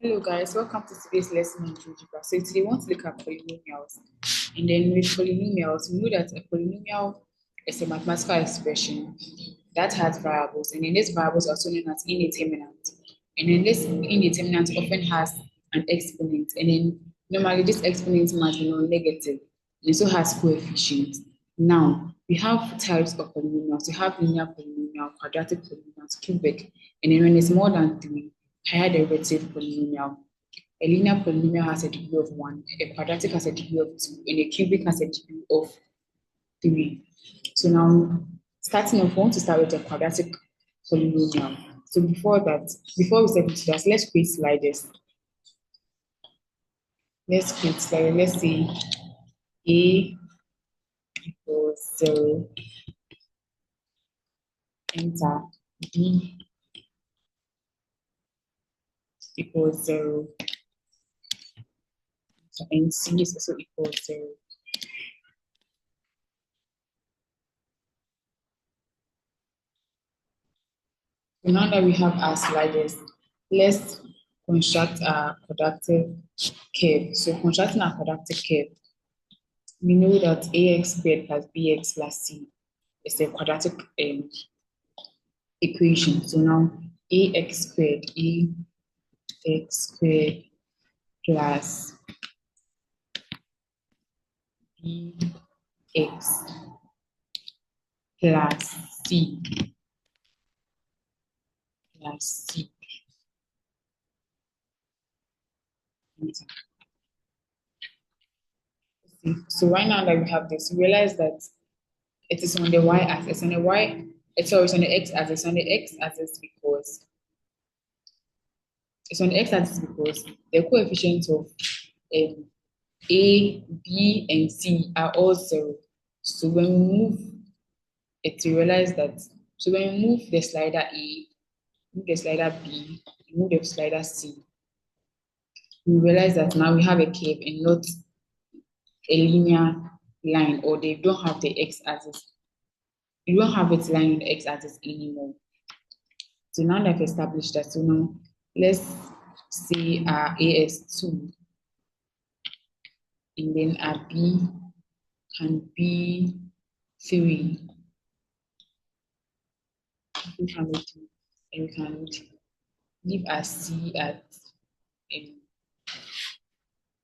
Hello guys, welcome to today's lesson on GeoGebra. So today we want to look at polynomials. And then with polynomials, we know that a polynomial is a mathematical expression that has variables. And then these variables are also known as indeterminate. And then this indeterminate often has an exponent. And then normally this exponent must be non-negative. And it also has coefficients. Now, we have types of polynomials. We have linear polynomial, quadratic polynomials, cubic. And then when it's more than three, higher derivative polynomial. A linear polynomial has a degree of 1, a quadratic has a degree of 2, and a cubic has a degree of 3. So now, starting off, we want to start with a quadratic polynomial. So before we step into that, let's create sliders. Let's create sliders. Let's say A equals 0, enter, B equals 0, and C is also equals 0. So now that we have our sliders, let's construct our productive curve. So constructing our productive curve, we know that ax squared plus bx plus c is a quadratic equation. So now ax squared plus bx plus c plus c. So right now that we have this, we realize that it is on the y-axis. On the y, it's always on the x-axis. On the x-axis because it's on the x-axis because the coefficients of um, a, b, and c are all 0. So when we move it, we realize that. So when we move the slider A, move the slider B, move the slider C, we realize that now we have a curve and not a linear line, or they don't have the x-axis. You don't have it lying on the x-axis anymore. So now that I've established that, so now let's say our A is 2, and then our B can be 3. We can do, and we can leave our C at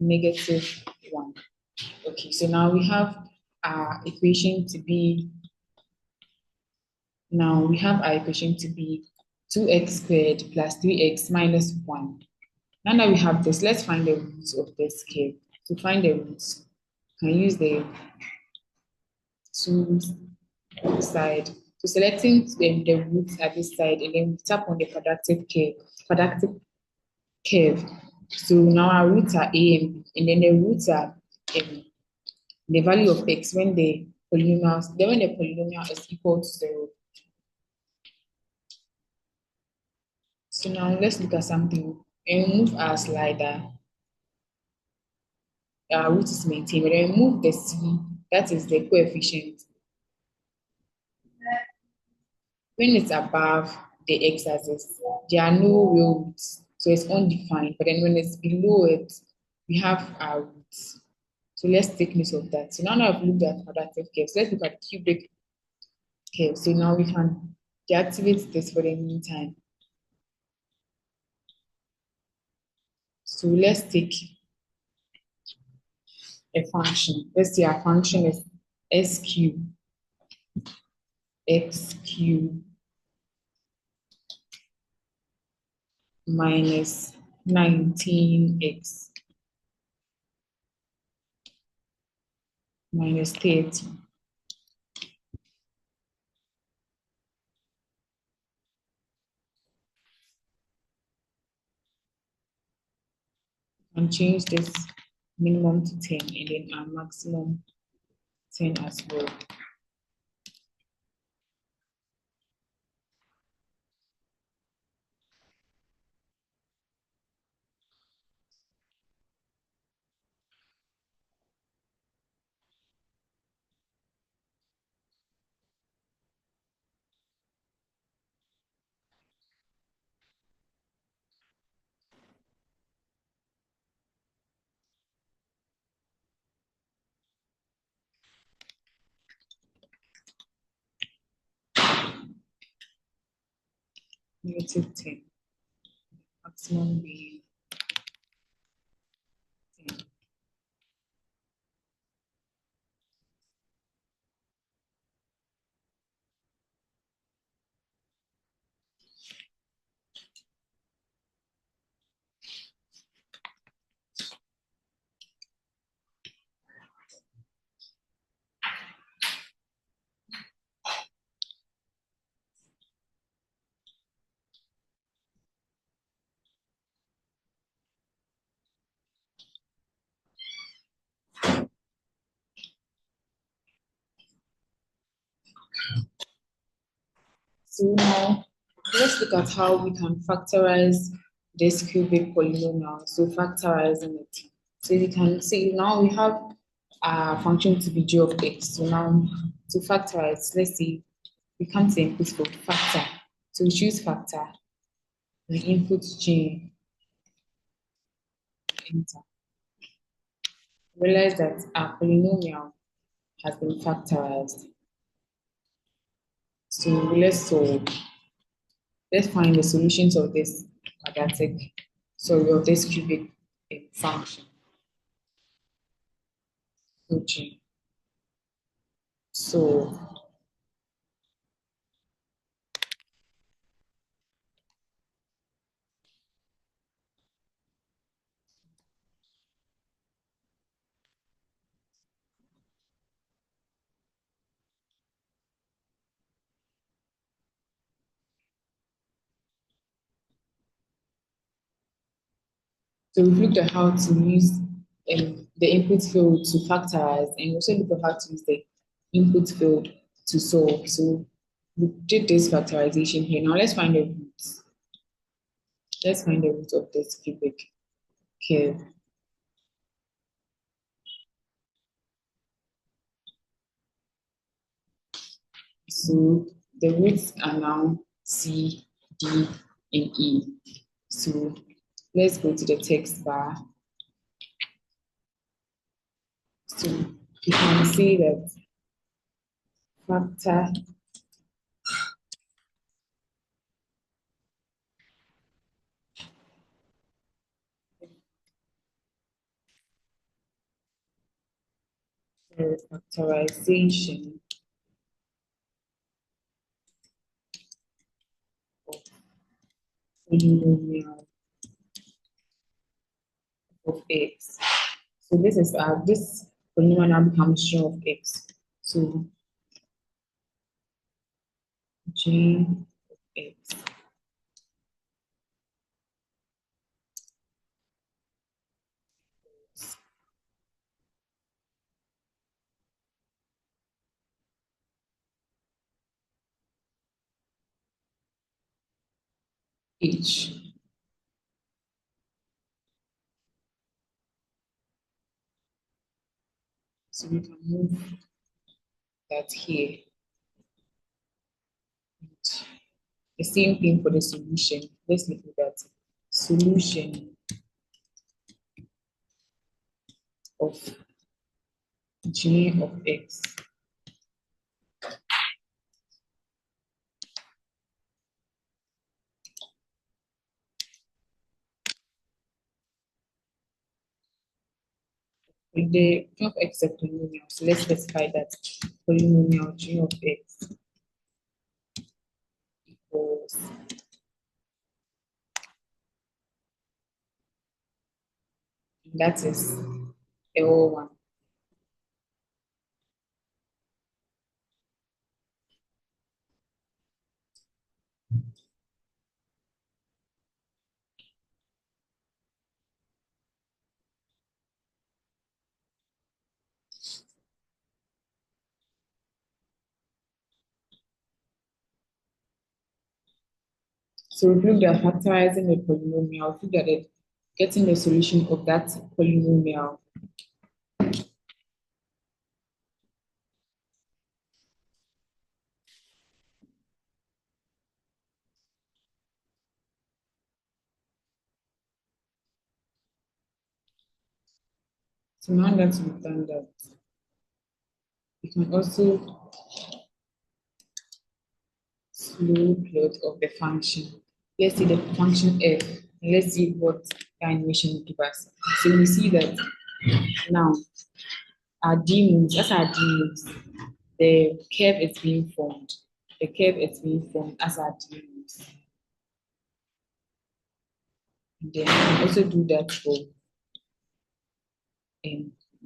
-1. Okay, so now we have our equation to be, 2x squared plus 3x minus 1. Now that we have this, let's find the roots of this curve. To find the roots, we can use the two side. So selecting the roots at this side, and then we tap on the productive curve. So now our roots are a and b, and then the roots are the value of x when the polynomial is equal to 0. So now let's look at something and move our slider. Our root is maintained, but then move the c, that is the coefficient. When it's above the x-axis, there are no real roots, so it's undefined. But then when it's below it, we have our roots. So let's take note of that. So now that I've looked at quadratic curves, let's look at cubic curves. So now we can deactivate this for the meantime. So let's take a function. Let's say our function is s cubed x cubed minus 19x minus 30. And change this minimum to 10 and then our maximum 10 as well. -10, maximum being 10. So now let's look at how we can factorize this cubic polynomial. So factorizing it. So you can see now we have a function to be g of x. So now to factorize, let's see, we come to input for factor. So we choose factor, we input g, enter. Realize that our polynomial has been factorized. So let's solve. Let's find the solutions of this quadratic, sorry, of this cubic function. Okay. So we've looked at how to use the input field to factorize, and also look at how to use the input field to solve. So we did this factorization here. Now let's find the root. Let's find the root of this cubic curve. So the roots are now C, D, and E. So let's go to the text bar. So you can see that factor factorization of polynomial of x. So this is this polynomial now becomes g of x. So g of x h. So we can move that here. The same thing for the solution. Let's look at that. Solution of g of x. With the g of x is a polynomial, so let's specify that polynomial g of x equals that is L1. So we've looked at factorizing the polynomial, we've looked at it, getting the solution of that polynomial. So now that we've done that, we can also slow plot of the function. let's say the function f, and let's see what the animation will give us. So we see that now our d moves, as our d moves, the curve is being formed. The curve is being formed as our d moves. And then we can also do that for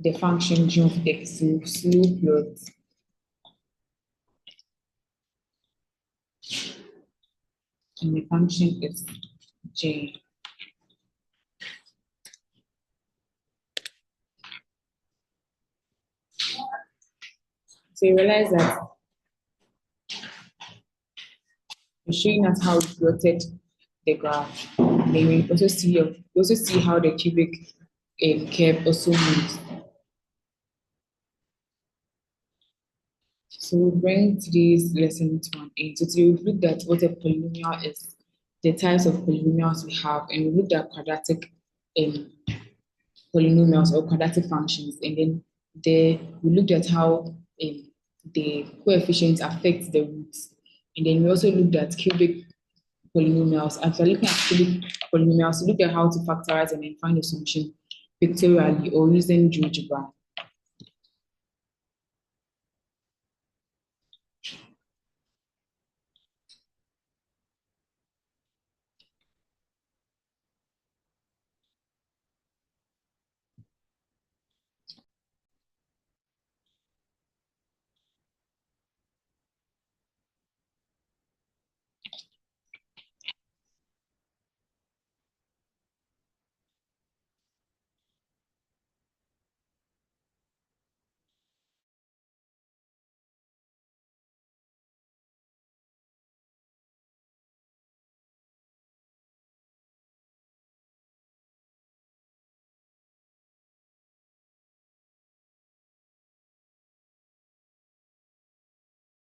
the function g of x, so slow plot. And the function is j. So you realize that we're showing us how we plotted the graph. Then we also see how the cubic curve also moves. So we bring today's lesson to an end. So today we've looked at what a polynomial is, the types of polynomials we have, and we looked at quadratic um, polynomials or quadratic functions. And then we looked at how the coefficients affect the roots. And then we also looked at cubic polynomials. After looking at cubic polynomials, we looked at how to factorize and then find a solution pictorially or using GeoGebra.